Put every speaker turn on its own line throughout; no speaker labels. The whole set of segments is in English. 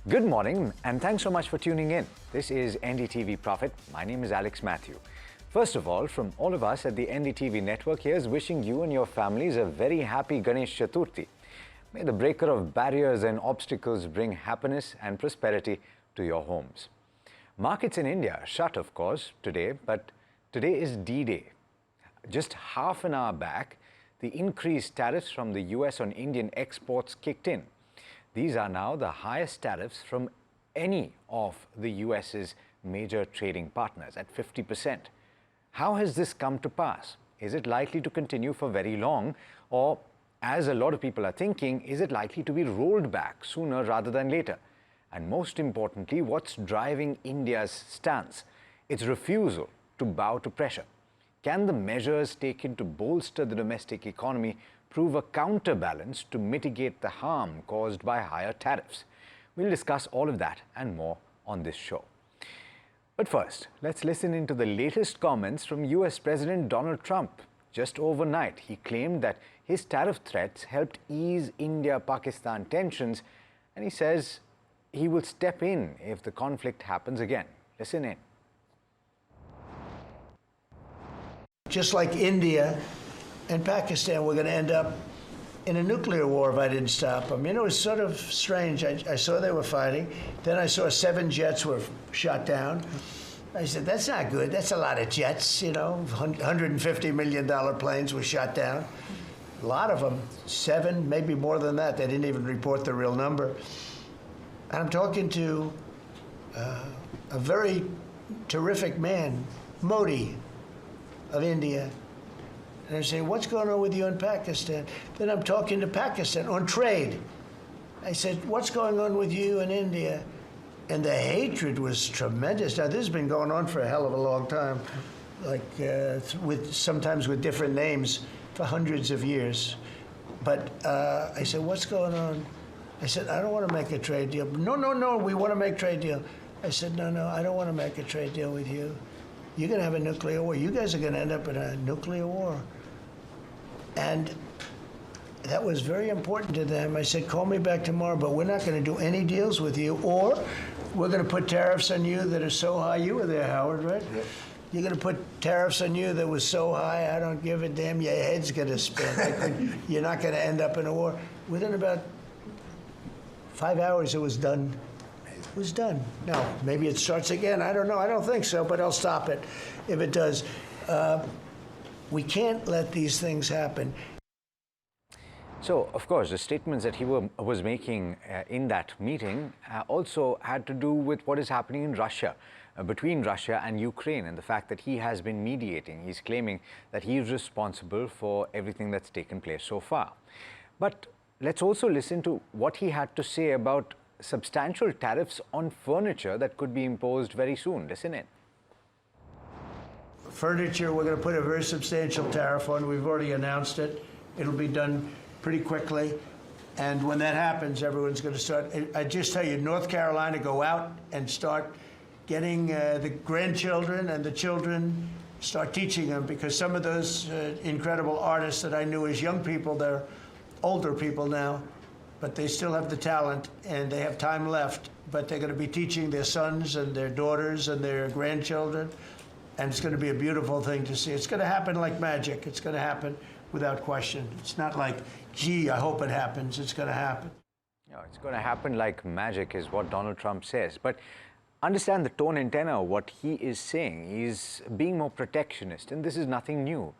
Good morning and thanks so much for tuning in. This is NDTV Profit. My name is Alex Matthew. First of all, from all of us at the NDTV network, here's wishing you and your families a very happy Ganesh Chaturthi. May the breaker of barriers and obstacles bring happiness and prosperity to your homes. Markets in India are shut, of course, today, but today is D-Day. Just half an hour back, the increased tariffs from the US on Indian exports kicked in. These are now the highest tariffs from any of the US's major trading partners at 50%. How has this come to pass? Is it likely to continue for very long? Or, as a lot of people are thinking, is it likely to be rolled back sooner rather than later? And most importantly, what's driving India's stance? Its refusal to bow to pressure. Can the measures taken to bolster the domestic economy prove a counterbalance to mitigate the harm caused by higher tariffs? We'll discuss all of that and more on this show. But first, let's listen into the latest comments from US President Donald Trump. Just overnight, he claimed that his tariff threats helped ease India-Pakistan tensions, and he says he will step in if the conflict happens again. Listen in.
Just like India and Pakistan, we're going to end up in a nuclear war if I didn't stop them. You know, it's sort of strange. I saw they were fighting. Then I saw 7 jets were shot down. I said, that's not good. That's a lot of jets, you know. $150 million planes were shot down. A lot of them, 7, maybe more than that. They didn't even report the real number. And I'm talking to a very terrific man, Modi, of India. And I say, what's going on with you in Pakistan? Then I'm talking to Pakistan on trade. I said, what's going on with you in India? And the hatred was tremendous. Now, this has been going on for a hell of a long time, like sometimes with different names for hundreds of years. But I said, what's going on? I said, I don't want to make a trade deal. No, we want to make a trade deal. I said, no, I don't want to make a trade deal with you. You're going to have a nuclear war. You guys are going to end up in a nuclear war. And that was very important to them. I said, call me back tomorrow, but we're not going to do any deals with you, or we're going to put tariffs on you that are so high. You were there, Howard, right? Yep. You're going to put tariffs on you that was so high, I don't give a damn, your head's going to spin. You're not going to end up in a war. Within about 5 hours, it was done. It was done. Now, maybe it starts again. I don't know. I don't think so, but I'll stop it if it does. We can't let these things happen.
So, of course, the statements that he was making in that meeting also had to do with what is happening in Russia, between Russia and Ukraine, and the fact that he has been mediating. He's claiming that he is responsible for everything that's taken place so far. But let's also listen to what he had to say about substantial tariffs on furniture that could be imposed very soon. Listen in.
Furniture, we're going to put a very substantial tariff on. We've already announced it. It'll be done pretty quickly. And when that happens, everyone's going to start. I just tell you, North Carolina, go out and start getting the grandchildren and the children, start teaching them, because some of those incredible artists that I knew as young people, they're older people now, but they still have the talent and they have time left, but they're going to be teaching their sons and their daughters and their grandchildren, and it's going to be a beautiful thing to see. It's going to happen like magic. It's going to happen without question. It's not like, gee, I hope it happens. It's going to happen.
No, it's going to happen like magic is what Donald Trump says. But understand the tone and tenor of what he is saying. He's being more protectionist, and this is nothing new.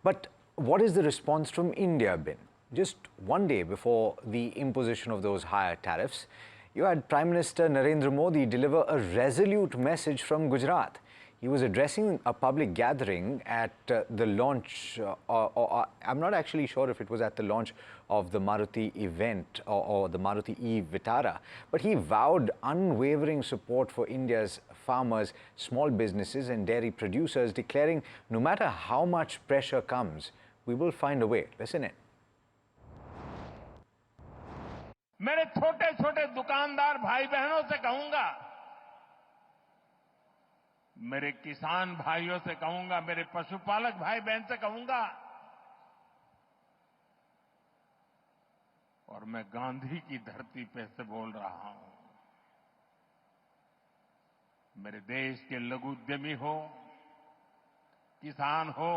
But what has the response from India been? Just one day before the imposition of those higher tariffs, you had Prime Minister Narendra Modi deliver a resolute message from Gujarat. He was addressing a public gathering at the launch, I'm not actually sure if it was at the launch of the Maruti event or the Maruti e-Vitara, but he vowed unwavering support for India's farmers, small businesses and dairy producers, declaring no matter how much pressure comes, we will find a way. Listen in.
मेरे छोटे छोटे दुकानदार भाई बहनों से कहूंगा, मेरे किसान भाइयों से कहूंगा, मेरे पशुपालक भाई बहन से कहूंगा, और मैं गांधी की धरती पे से बोल रहा हूं, मेरे देश के लघु उद्यमी हो, किसान हो,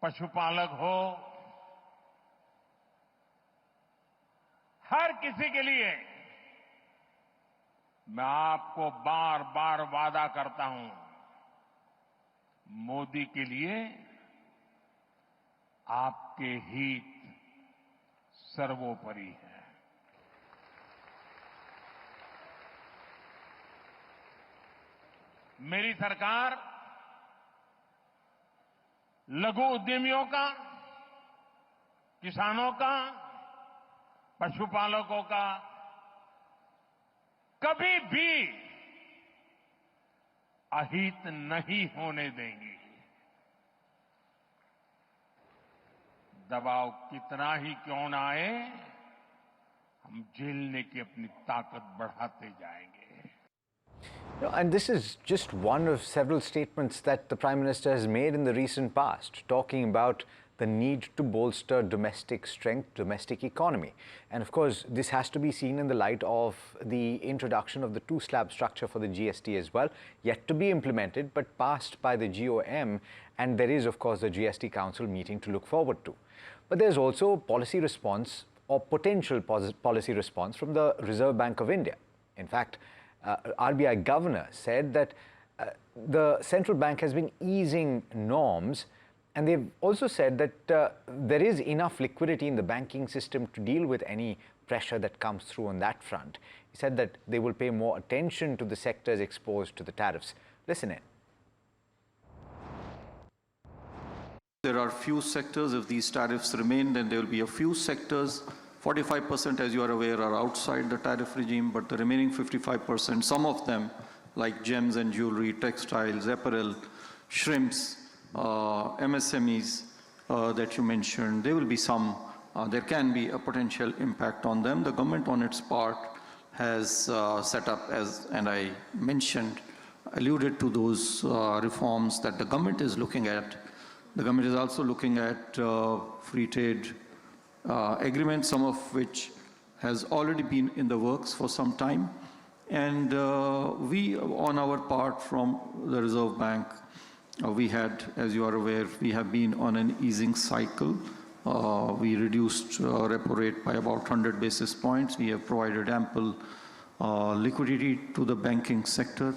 पशुपालक हो, हर किसी के लिए मैं आपको बार बार वादा करता हूं, मोदी के लिए आपके हित सर्वोपरि है। मेरी सरकार लघु उद्यमियों का, किसानों का, पशुपालकों का कभी भी अहित नहीं होने देंगी। दबाव कितना ही क्यों ना आए, हम झेलने की अपनी ताकत बढ़ाते जाएंगे।
And this is just one of several statements that the Prime Minister has made in the recent past, talking about the need to bolster domestic strength, domestic economy. And of course, this has to be seen in the light of the introduction of the two-slab structure for the GST as well, yet to be implemented, but passed by the GOM. And there is, of course, the GST Council meeting to look forward to. But there's also policy response or potential policy response from the Reserve Bank of India. In fact, RBI governor said that the central bank has been easing norms, and they've also said that there is enough liquidity in the banking system to deal with any pressure that comes through on that front. He said that they will pay more attention to the sectors exposed to the tariffs. Listen in.
There are few sectors, if these tariffs remain, then there will be a few sectors. 45%, as you are aware, are outside the tariff regime, but the remaining 55%, some of them, like gems and jewelry, textiles, apparel, shrimps, MSMEs that you mentioned, there will be some, there can be a potential impact on them. The government on its part has set up, and I mentioned, alluded to those reforms that the government is looking at. The government is also looking at free trade agreement, some of which has already been in the works for some time. And we, on our part from the Reserve Bank, we had, as you are aware, we have been on an easing cycle. We reduced repo rate by about 100 basis points. We have provided ample liquidity to the banking sector,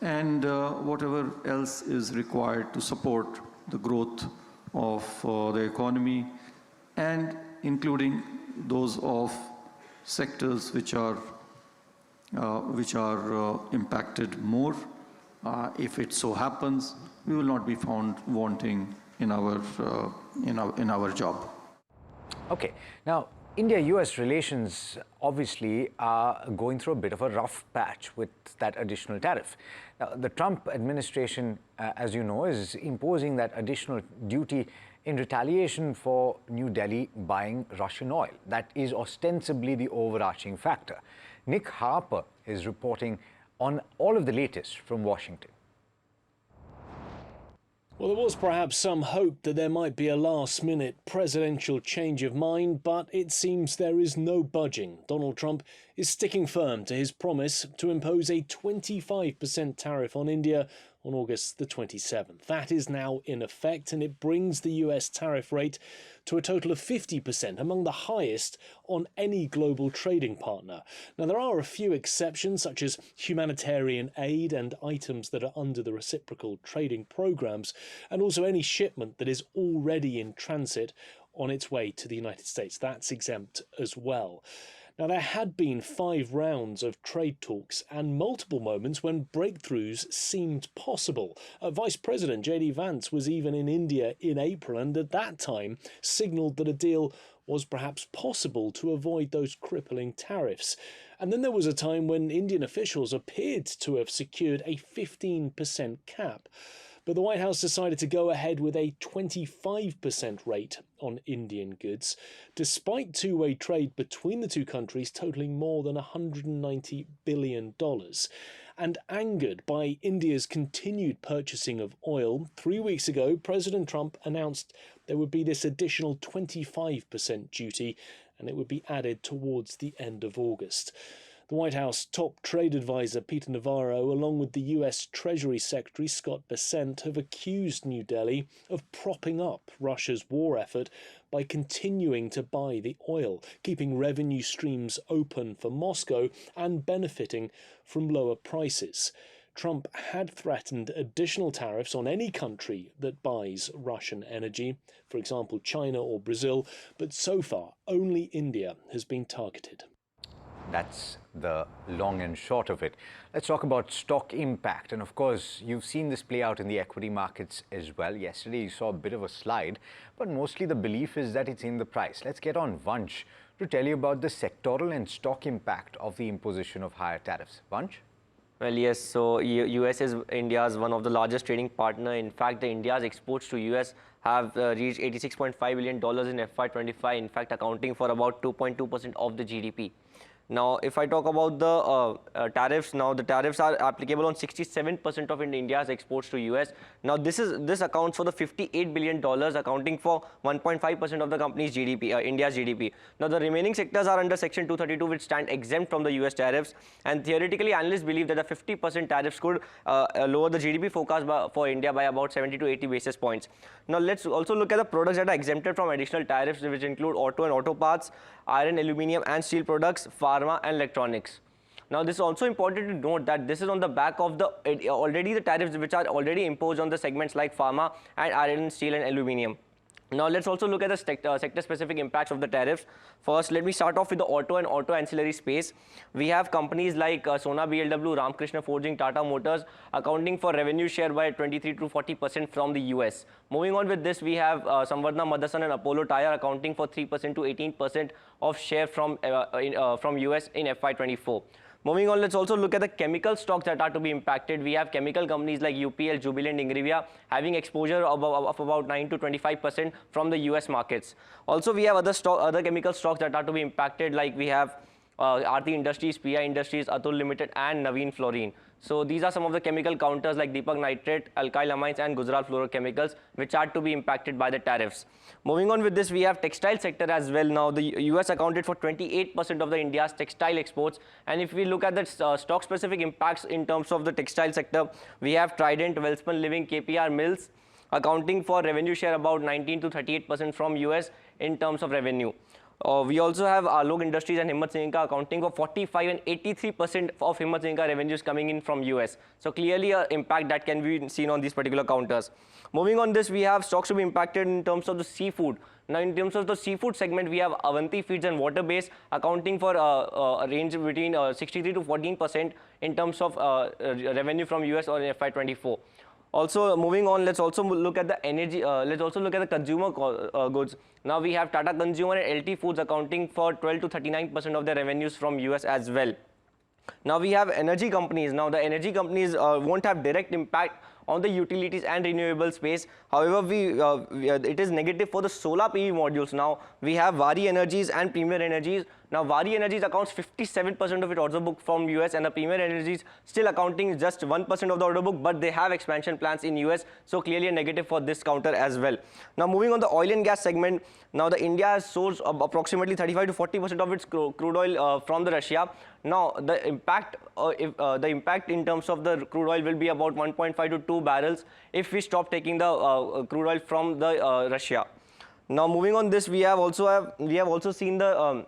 and whatever else is required to support the growth of the economy, and including those of sectors which are impacted more. If it so happens, we will not be found wanting in our job.
Okay, now India-US relations obviously are going through a bit of a rough patch with that additional tariff. Now, the Trump administration, as you know, is imposing that additional duty in retaliation for New Delhi buying Russian oil. That is ostensibly the overarching factor. Nick Harper is reporting on all of the latest from Washington.
Well, there was perhaps some hope that there might be a last-minute presidential change of mind, but it seems there is no budging. Donald Trump is sticking firm to his promise to impose a 25% tariff on India on August the 27th. That is now in effect, and it brings the US tariff rate to a total of 50%, among the highest on any global trading partner. Now, there are a few exceptions, such as humanitarian aid and items that are under the reciprocal trading programs, and also any shipment that is already in transit on its way to the United States. That's exempt as well. Now, there had been 5 rounds of trade talks and multiple moments when breakthroughs seemed possible. Vice President J.D. Vance was even in India in April, and at that time signalled that a deal was perhaps possible to avoid those crippling tariffs. And then there was a time when Indian officials appeared to have secured a 15% cap. But the White House decided to go ahead with a 25% rate on Indian goods, despite two-way trade between the two countries totalling more than $190 billion. And angered by India's continued purchasing of oil, 3 weeks ago, President Trump announced there would be this additional 25% duty, and it would be added towards the end of August. The White House top trade advisor Peter Navarro, along with the US Treasury Secretary Scott Bessent, have accused New Delhi of propping up Russia's war effort by continuing to buy the oil, keeping revenue streams open for Moscow and benefiting from lower prices. Trump had threatened additional tariffs on any country that buys Russian energy, for example China or Brazil, but so far only India has been targeted.
That's the long and short of it. Let's talk about stock impact. And of course, you've seen this play out in the equity markets as well. Yesterday, you saw a bit of a slide, but mostly the belief is that it's in the price. Let's get on Vansh to tell you about the sectoral and stock impact of the imposition of higher tariffs. Vansh?
Well, yes, so US is India's one of the largest trading partner. In fact, the India's exports to US have reached $86.5 billion in FY25, in fact, accounting for about 2.2% of the GDP. Now, if I talk about the tariffs, now the tariffs are applicable on 67% of India's exports to US. Now, this accounts for the $58 billion, accounting for 1.5% of the company's GDP, India's GDP. Now, the remaining sectors are under Section 232, which stand exempt from the US tariffs. And theoretically, analysts believe that the 50% tariffs could lower the GDP forecast for India by about 70 to 80 basis points. Now, let's also look at the products that are exempted from additional tariffs, which include auto and auto parts, iron, aluminium and steel products, pharma and electronics. Now, this is also important to note that this is on the back of the tariffs which are already imposed on the segments like pharma and iron, steel and aluminium. Now, let's also look at the sector-specific impacts of the tariffs. First, let me start off with the auto and auto ancillary space. We have companies like Sona BLW, Ramkrishna Forging, Tata Motors accounting for revenue share by 23 to 40% from the US. Moving on with this, we have Samvardhana Motherson and Apollo Tyre accounting for 3% to 18% of share from US in FY24. Moving on, let's also look at the chemical stocks that are to be impacted. We have chemical companies like UPL, Jubilant, Ingrevia having exposure of about 9 to 25% from the US markets. Also, we have other chemical stocks that are to be impacted, like we have Aarti Industries, PI Industries, Atul Limited and Naveen Fluorine. So these are some of the chemical counters like Deepak Nitrate, Alkyl Amines and Gujarat Fluorochemicals, which are to be impacted by the tariffs. Moving on with this, we have textile sector as well. Now, the US accounted for 28% of the India's textile exports. And if we look at the stock-specific impacts in terms of the textile sector, we have Trident, Welspun Living, KPR Mills accounting for revenue share about 19 to 38% from US in terms of revenue. We also have Alok Industries and Himmat Singh accounting for 45 and 83% of Himmat Singh revenues coming in from US. So clearly an impact that can be seen on these particular counters. Moving on this, we have stocks to be impacted in terms of the seafood. Now, in terms of the seafood segment, we have Avanti Feeds and Waterbase accounting for a range between 63 to 14% in terms of revenue from US or FY24. Also, moving on, let's also look at the energy, let's also look at the consumer goods. Now, we have Tata Consumer and LT Foods accounting for 12 to 39% of their revenues from US as well. Now, we have energy companies. Now, the energy companies won't have direct impact on the utilities and renewable space. However, it is negative for the solar PV modules. Now, we have Vari Energies and Premier Energies. Now, Vari Energies accounts 57% of its order book from US, and the Premier Energies still accounting just 1% of the order book, but they have expansion plans in US, so clearly a negative for this counter as well. Now, moving on the oil and gas segment, now the India has sourced approximately 35 to 40% of its crude oil from the Russia. Now, the impact in terms of the crude oil will be about 1.5 to 2 barrels if we stop taking the crude oil from the Russia. Now, moving on this, we have also seen the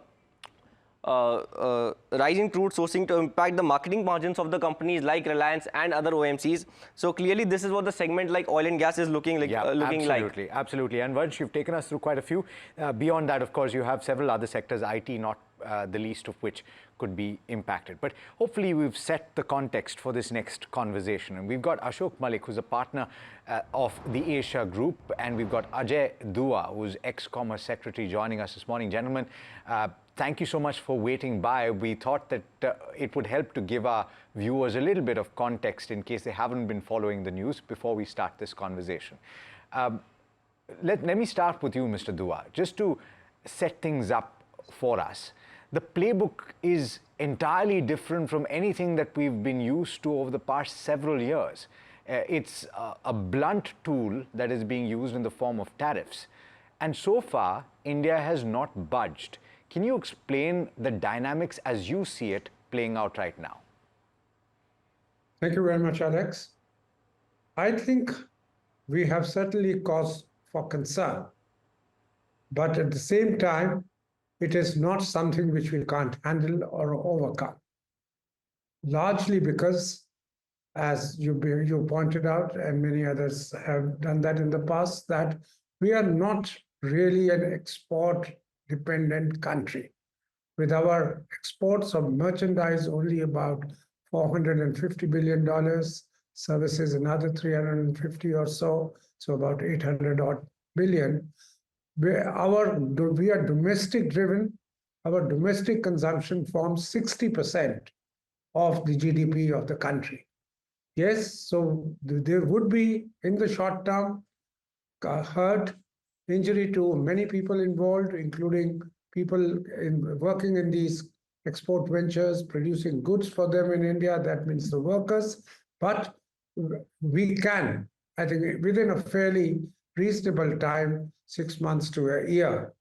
rise in crude sourcing to impact the marketing margins of the companies like Reliance and other OMCs. So clearly, this is what the segment like oil and gas is looking like.
Absolutely. And Vansh, you've taken us through quite a few. Beyond that, of course, you have several other sectors, IT not the least of which could be impacted. But hopefully we've set the context for this next conversation. And we've got Ashok Malik, who's a partner of the Asia Group, and we've got Ajay Dua, who's ex-Commerce Secretary, joining us this morning. Gentlemen, thank you so much for waiting by. We thought that it would help to give our viewers a little bit of context in case they haven't been following the news before we start this conversation. Let me start with you, Mr. Dua, just to set things up for us. The playbook is entirely different from anything that we've been used to over the past several years. It's a blunt tool that is being used in the form of tariffs. And so far, India has not budged. Can you explain the dynamics as you see it playing out right now?
Thank you very much, Alex. I think we have certainly cause for concern, but at the same time, it is not something which we can't handle or overcome. Largely because, as you pointed out, and many others have done that in the past, that we are not really an export-dependent country. With our exports of merchandise only about $450 billion, services another 350 or so, so about 800 odd billion. We are domestic driven. Our domestic consumption forms 60% of the GDP of the country. Yes, so there would be, in the short term, hurt, injury to many people involved, including people working in these export ventures, producing goods for them in India. That means the workers. But we can, I think, within a fairly reasonable time, 6 months to a year,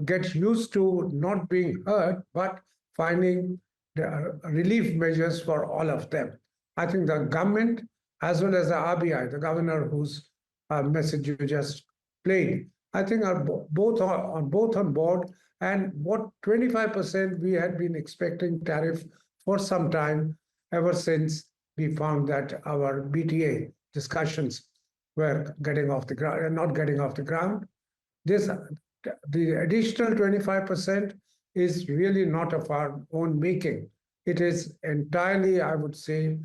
get used to not being hurt, but finding the relief measures for all of them. I think the government, as well as the RBI, the governor whose message you just played, I think are both on board. And what 25% we had been expecting tariff for some time, ever since we found that our BTA discussions were getting off the ground and not getting off the ground. The additional 25% is really not of our own making. It is entirely, I would say,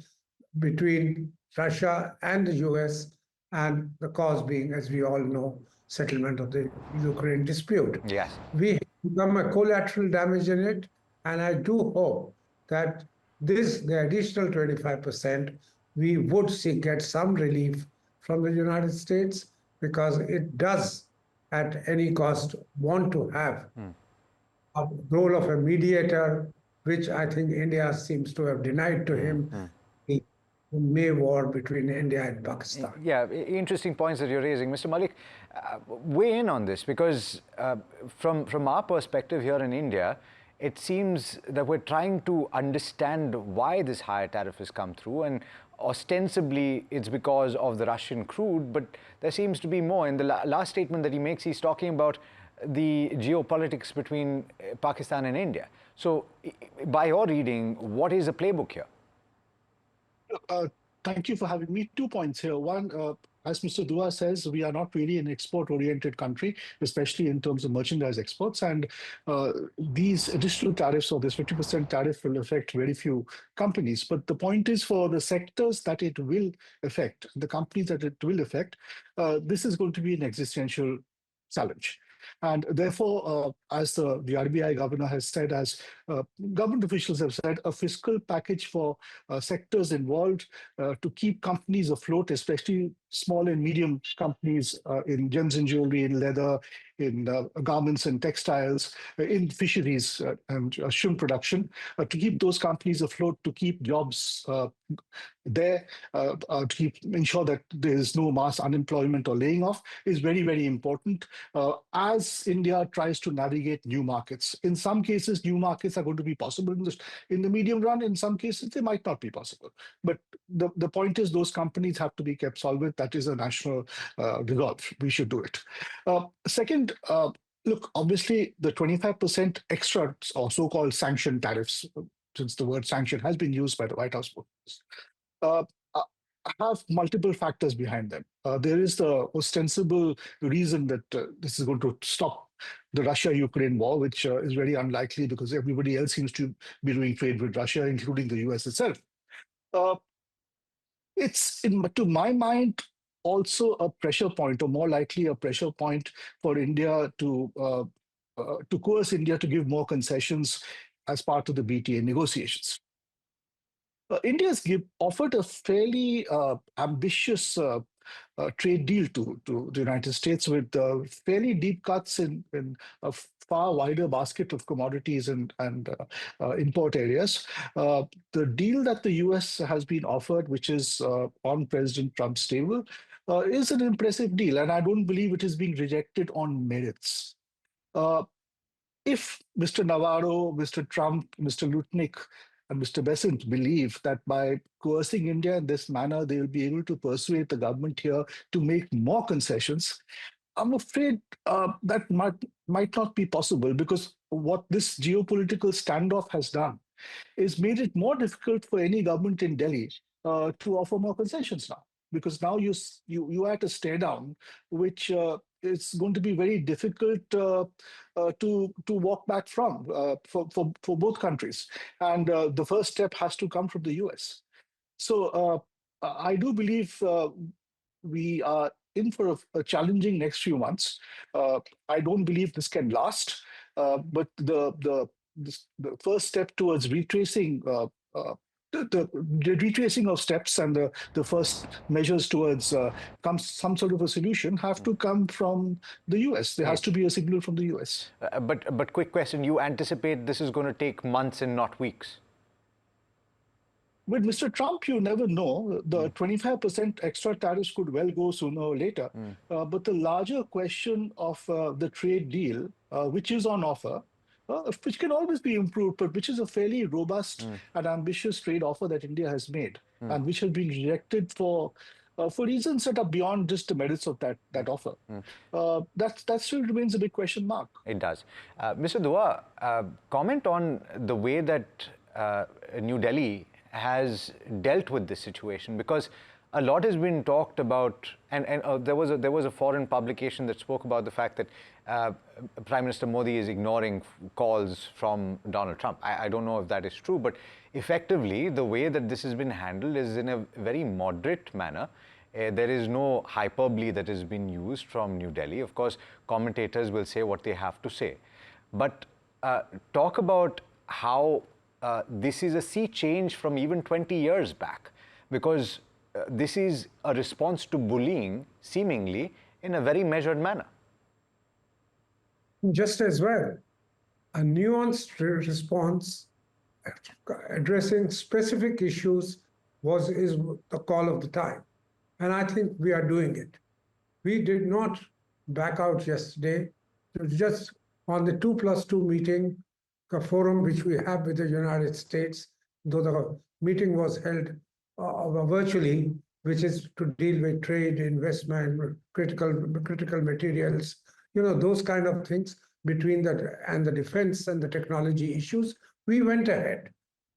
between Russia and the US, and the cause being, as we all know, settlement of the Ukraine dispute.
Yes.
We have become a collateral damage in it, and I do hope that the additional 25%, we would get some relief from the United States, because it does, at any cost, want to have a role of a mediator, which I think India seems to have denied to him. The May war between India and Pakistan.
Yeah, interesting points that you're raising. Mr. Malik, weigh in on this, because from our perspective here in India, it seems that we're trying to understand why this higher tariff has come through, and ostensibly it's because of the Russian crude, but there seems to be more. In the last statement that he makes, he's talking about the geopolitics between Pakistan and India. So by your reading, what is the playbook here?
Thank you for having me. 2 points here. One, as Mr. Dua says, we are not really an export-oriented country, especially in terms of merchandise exports. And these additional tariffs, or this 50% tariff, will affect very few companies. But the point is, for the sectors that it will affect, the companies that it will affect, this is going to be an existential challenge. And therefore, as the RBI governor has said, as government officials have said, a fiscal package for sectors involved to keep companies afloat, especially small and medium companies in gems and jewelry, in leather, in garments and textiles, in fisheries and shrimp production, to keep those companies afloat, to keep jobs there, to ensure that there is no mass unemployment or laying off, is very, very important as India tries to navigate new markets. In some cases, new markets are going to be possible in the medium run. In some cases, they might not be possible. But the point is, those companies have to be kept solvent. That is a national resolve. We should do it. Second, look, obviously, the 25% extra, or so-called sanction tariffs, since the word sanction has been used by the White House, have multiple factors behind them. There is the ostensible reason that this is going to stop the Russia-Ukraine war, which is very unlikely, because everybody else seems to be doing trade with Russia, including the US itself. It's, to my mind, also a pressure point, or more likely a pressure point for India to coerce India to give more concessions as part of the BTA negotiations. India has offered a fairly ambitious trade deal to the United States, with fairly deep cuts in a far wider basket of commodities and import areas. The deal that the US has been offered, which is on President Trump's table, is an impressive deal, and I don't believe it is being rejected on merits. If Mr. Navarro, Mr. Trump, Mr. Lutnick and Mr. Besant believe that by coercing India in this manner, they will be able to persuade the government here to make more concessions. I'm afraid that might not be possible, because what this geopolitical standoff has done is made it more difficult for any government in Delhi to offer more concessions now, because now you are at a stare down, which is going to be very difficult to walk back from for both countries, and the first step has to come from the US. So I do believe we are in for a challenging next few months. I don't believe this can last, but the first step towards retracing the retracing of steps and the first measures towards some sort of a solution have to come from the US. There has to be a signal from the US.
But quick question, you anticipate this is going to take months and not weeks?
With Mr. Trump, you never know. The 25% extra tariffs could well go sooner or later. But the larger question of the trade deal, which is on offer, which can always be improved, but which is a fairly robust and ambitious trade offer that India has made, and which has been rejected for reasons that are beyond just the merits of that offer. That still remains a big question mark.
It does. Mr. Dua, comment on the way that New Delhi has dealt with this situation, because a lot has been talked about, and there was a foreign publication that spoke about the fact that Prime Minister Modi is ignoring calls from Donald Trump. I don't know if that is true, but effectively the way that this has been handled is in a very moderate manner. There is no hyperbole that has been used from New Delhi. Of course, commentators will say what they have to say, but talk about how this is a sea change from even 20 years back, because this is a response to bullying, seemingly, in a very measured manner.
Just as well, a nuanced response addressing specific issues is the call of the time. And I think we are doing it. We did not back out yesterday. It was just on the 2+2 meeting, a forum which we have with the United States, though the meeting was held virtually, which is to deal with trade, investment, critical materials, those kind of things between the defense and the technology issues. We went ahead.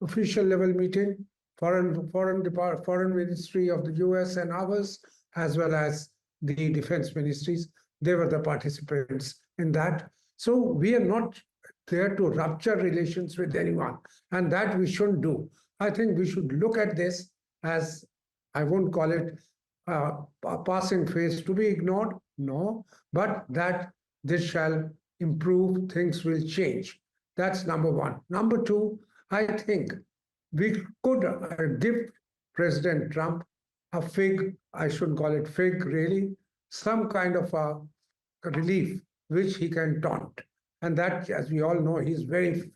Official level meeting, foreign ministry of the US and ours, as well as the defense ministries. They were the participants in that. So we are not there to rupture relations with anyone, and that we shouldn't do. I think we should look at this as, I won't call it a passing phase to be ignored, no, but that this shall improve, things will change. That's number one. Number two, I think we could give President Trump a fig, I shouldn't call it fig really, some kind of a relief which he can taunt. And that, as we all know, he's very,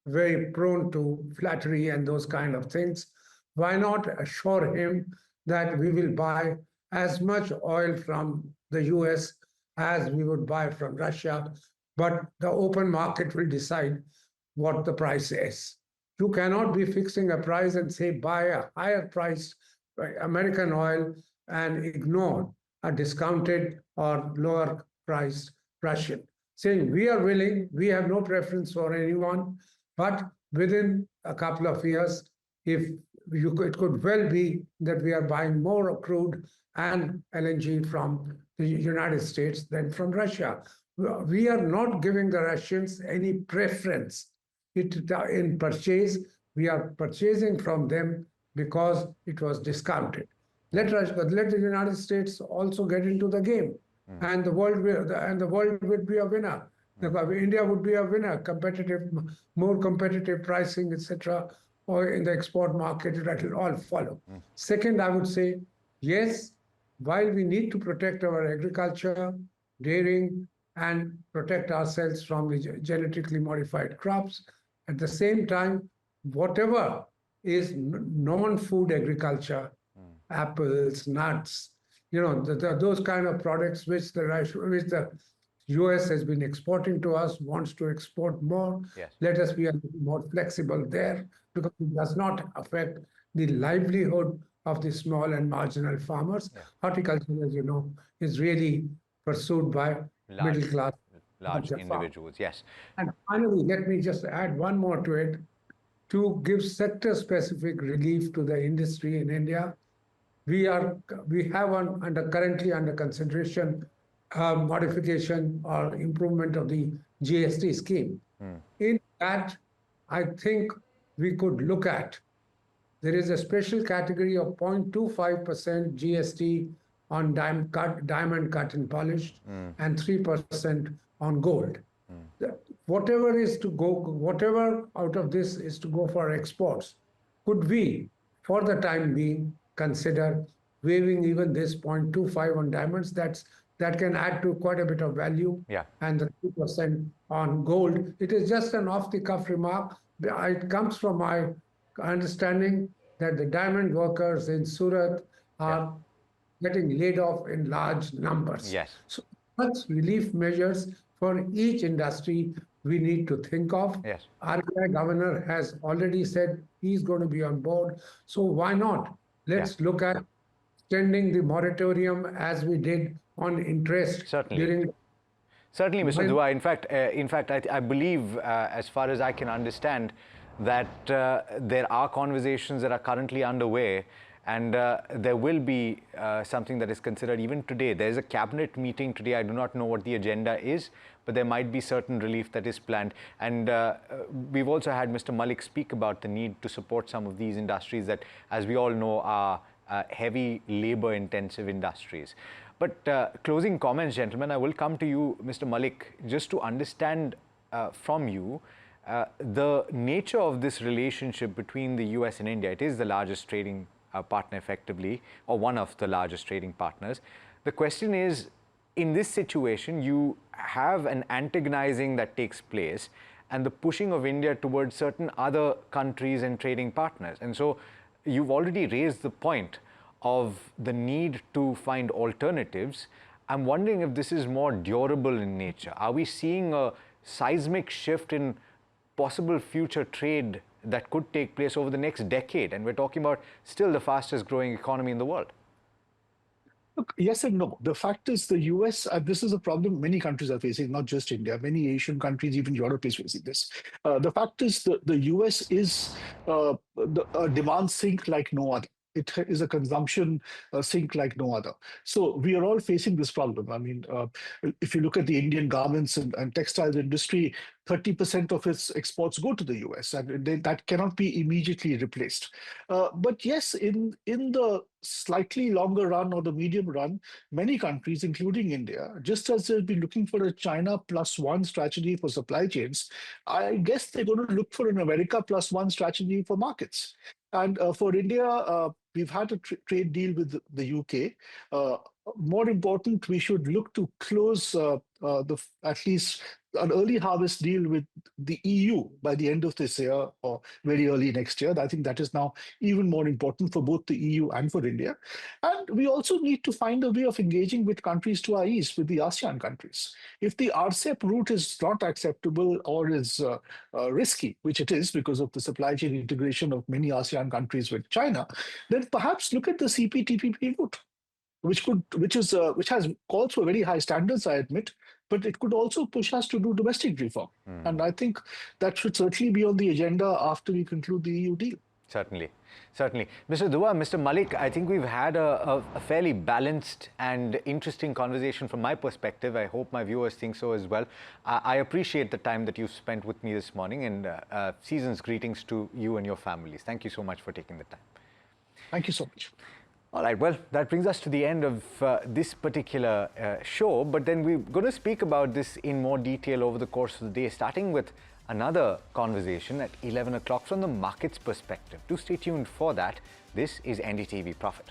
very prone to flattery and those kind of things. Why not assure him that we will buy as much oil from the US as we would buy from Russia, but the open market will decide what the price is. You cannot be fixing a price and say buy a higher price American oil and ignore a discounted or lower priced Russian. Saying we are willing, we have no preference for anyone, but within a couple of years, it could well be that we are buying more crude and LNG from the United States than from Russia. We are not giving the Russians any preference in purchase. We are purchasing from them because it was discounted. Let the United States also get into the game. And the world would be a winner. India would be a winner, more competitive pricing, etc., or in the export market, that will all follow. Second, I would say, yes, while we need to protect our agriculture, dairying, and protect ourselves from the genetically modified crops, at the same time, whatever is non-food agriculture, apples, nuts, those kind of products which the US has been exporting to us, wants to export more.
Yes.
Let us be a little more flexible there because it does not affect the livelihood of the small and marginal farmers.
Yeah.
Horticulture, as you know, is really pursued by middle class
large individuals. Yes.
And finally, let me just add one more to it. To give sector-specific relief to the industry in India, we have currently under consideration modification or improvement of the GST scheme. In that, I think we could look at, there is a special category of 0.25% GST on diamond cut and polished and 3% on gold. Whatever out of this is to go for exports, could we, for the time being, consider waiving even this 0.25 on diamonds? That can add to quite a bit of value.
Yeah.
And the 2% on gold. It is just an off-the-cuff remark. It comes from my understanding that the diamond workers in Surat are getting laid off in large numbers.
Yes.
So such relief measures for each industry we need to think of.
Yes.
RBI governor has already said he's going to be on board. So why not? Let's look at extending the moratorium as we did on interest.
Certainly, Mr. Dua. In fact, I believe, as far as I can understand, that there are conversations that are currently underway, and there will be something that is considered even today. There is a cabinet meeting today. I do not know what the agenda is, but there might be certain relief that is planned. And we've also had Mr. Malik speak about the need to support some of these industries that, as we all know, are heavy labor-intensive industries. But closing comments, gentlemen, I will come to you, Mr. Malik, just to understand from you the nature of this relationship between the US and India. It is the largest trading partner, effectively, or one of the largest trading partners. The question is, in this situation, you have an antagonizing that takes place and the pushing of India towards certain other countries and trading partners. And so you've already raised the point of the need to find alternatives. I'm wondering if this is more durable in nature. Are we seeing a seismic shift in possible future trade that could take place over the next decade? And we're talking about still the fastest growing economy in the world.
Look, yes and no. The fact is the US, this is a problem many countries are facing, not just India. Many Asian countries, even Europe is facing this. The fact is the US is a demand sink like no other. It is a consumption sink like no other. So we are all facing this problem. I mean, if you look at the Indian garments and textiles industry, 30% of its exports go to the US, and that cannot be immediately replaced. But yes, in the slightly longer run or the medium run, many countries, including India, just as they'll be looking for a China +1 strategy for supply chains, I guess they're going to look for an America +1 strategy for markets. And for India, we've had a trade deal with the UK. More important, we should look to close at least an early harvest deal with the EU by the end of this year or very early next year. I think that is now even more important for both the EU and for India. And we also need to find a way of engaging with countries to our east, with the ASEAN countries. If the RCEP route is not acceptable or is risky, which it is because of the supply chain integration of many ASEAN countries with China, then perhaps look at the CPTPP route, which has calls for very high standards, I admit, but it could also push us to do domestic reform. And I think that should certainly be on the agenda after we conclude the EU deal.
Certainly. Mr. Dua, Mr. Malik, I think we've had a fairly balanced and interesting conversation from my perspective. I hope my viewers think so as well. I appreciate the time that you've spent with me this morning, and season's greetings to you and your families. Thank you so much for taking the time.
Thank you so much.
All right, well, that brings us to the end of this particular show, but then we're going to speak about this in more detail over the course of the day, starting with another conversation at 11 o'clock from the market's perspective. Do stay tuned for that. This is NDTV Profit.